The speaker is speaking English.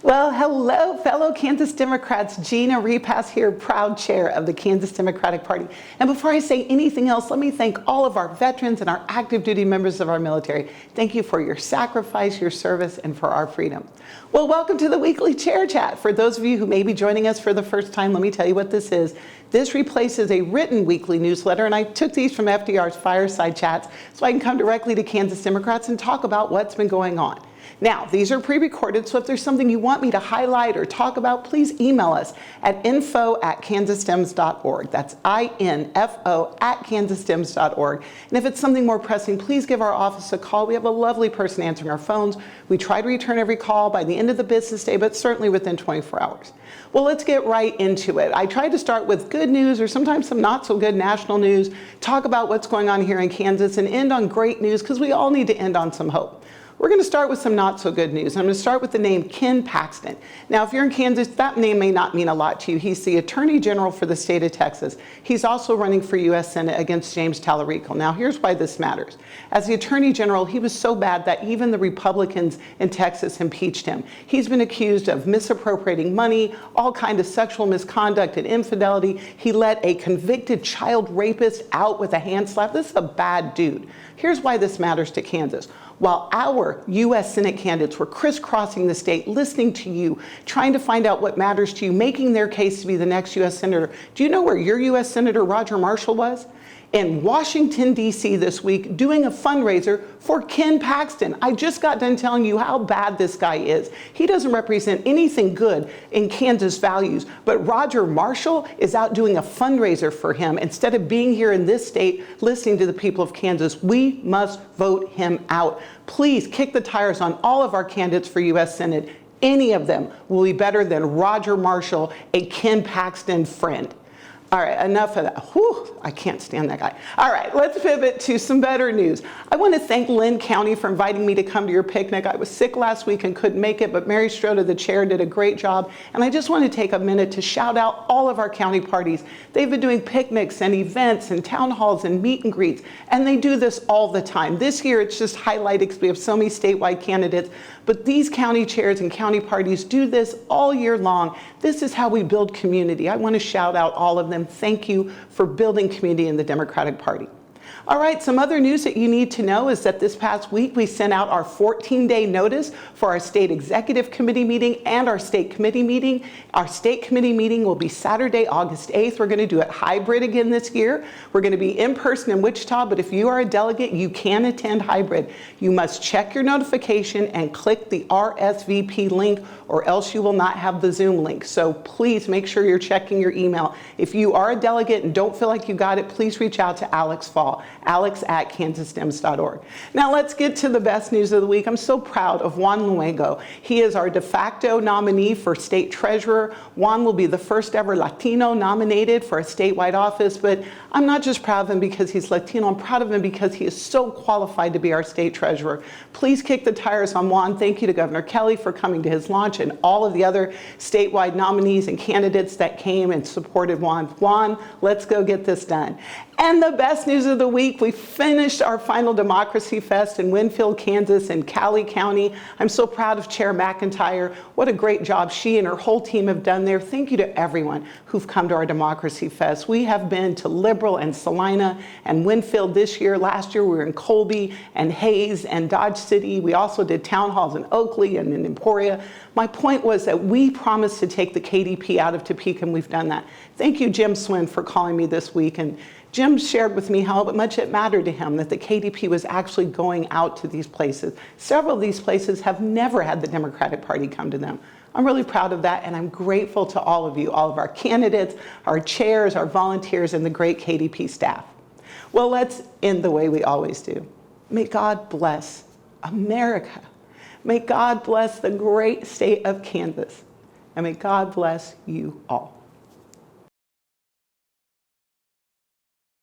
Well, hello, fellow Kansas Democrats. Gina Repass here, proud chair of the Kansas Democratic Party. And before I say anything else, let me thank all of our veterans and our active duty members of our military. Thank you for your sacrifice, your service, and for our freedom. Well, welcome to the weekly Chair Chat. For those of you who may be joining us for the first time, let me tell you what this is. This replaces a written weekly newsletter, and I took these from FDR's Fireside Chats so I can come directly to Kansas Democrats and talk about what's been going on. Now, these are pre-recorded, so if there's something you want me to highlight or talk about, please email us at info@kansasdems.org. That's info@kansasdems.org. And if it's something more pressing, please give our office a call. We have a lovely person answering our phones. We try to return every call by the end of the business day, but certainly within 24 hours. Well, let's get right into it. I tried to start with good news or sometimes some not so good national news, talk about what's going on here in Kansas, and end on great news because we all need to end on some hope. We're going to start with some not so good news. I'm going to start with the name Ken Paxton. Now, if you're in Kansas, that name may not mean a lot to you. He's the Attorney General for the state of Texas. He's also running for U.S. Senate against James Tallarico. Now, here's why this matters. As the Attorney General, he was so bad that even the Republicans in Texas impeached him. He's been accused of misappropriating money, all kinds of sexual misconduct and infidelity. He let a convicted child rapist out with a hand slap. This is a bad dude. Here's why this matters to Kansas. While our U.S. Senate candidates were crisscrossing the state, listening to you, trying to find out what matters to you, making their case to be the next U.S. Senator, do you know where your U.S. Senator Roger Marshall was? In Washington, D.C. this week, doing a fundraiser for Ken Paxton. I just got done telling you how bad this guy is. He doesn't represent anything good in Kansas values, but Roger Marshall is out doing a fundraiser for him instead of being here in this state listening to the people of Kansas. We must vote him out. Please kick the tires on all of our candidates for U.S. Senate. Any of them will be better than Roger Marshall, a Ken Paxton friend. All right, enough of that. Whew, I can't stand that guy. All right, let's pivot to some better news. I want to thank Linn County for inviting me to come to your picnic. I was sick last week and couldn't make it, but Mary Strode, the chair, did a great job. And I just want to take a minute to shout out all of our county parties. They've been doing picnics and events and town halls and meet and greets, and they do this all the time. This year, it's just highlighted because we have so many statewide candidates, but these county chairs and county parties do this all year long. This is how we build community. I want to shout out all of them. Thank you for building community in the Democratic Party. All right, some other news that you need to know is that this past week we sent out our 14-day notice for our state executive committee meeting and our state committee meeting. Our state committee meeting will be Saturday, August 8th. We're going to do it hybrid again this year. We're going to be in person in Wichita, but if you are a delegate, you can attend hybrid. You must check your notification and click the RSVP link, or else you will not have the Zoom link. So please make sure you're checking your email. If you are a delegate and don't feel like you got it, please reach out to Alex Fall. alex@kansasdems.org. Now let's get to the best news of the week. I'm so proud of Juan Luengo. He is our de facto nominee for state treasurer. Juan will be the first ever Latino nominated for a statewide office, but I'm not just proud of him because he's Latino. I'm proud of him because he is so qualified to be our state treasurer. Please kick the tires on Juan. Thank you to Governor Kelly for coming to his launch and all of the other statewide nominees and candidates that came and supported Juan. Juan, let's go get this done. And the best news of the week, we finished our final Democracy Fest in Winfield, Kansas, in Cowley County. I'm so proud of Chair McIntyre. What a great job she and her whole team have done there. Thank you to everyone who've come to our Democracy Fest. We have been to Liberal and Salina and Winfield this year. Last year we were in Colby and Hayes and Dodge City. We also did town halls in Oakley and in Emporia. My point was that we promised to take the KDP out of Topeka, and we've done that. Thank you, Jim Swin, for calling me this week. And Jim shared with me how much it mattered to him that the KDP was actually going out to these places. Several of these places have never had the Democratic Party come to them. I'm really proud of that, and I'm grateful to all of you, all of our candidates, our chairs, our volunteers, and the great KDP staff. Well, let's end the way we always do. May God bless America. May God bless the great state of Kansas. And may God bless you all.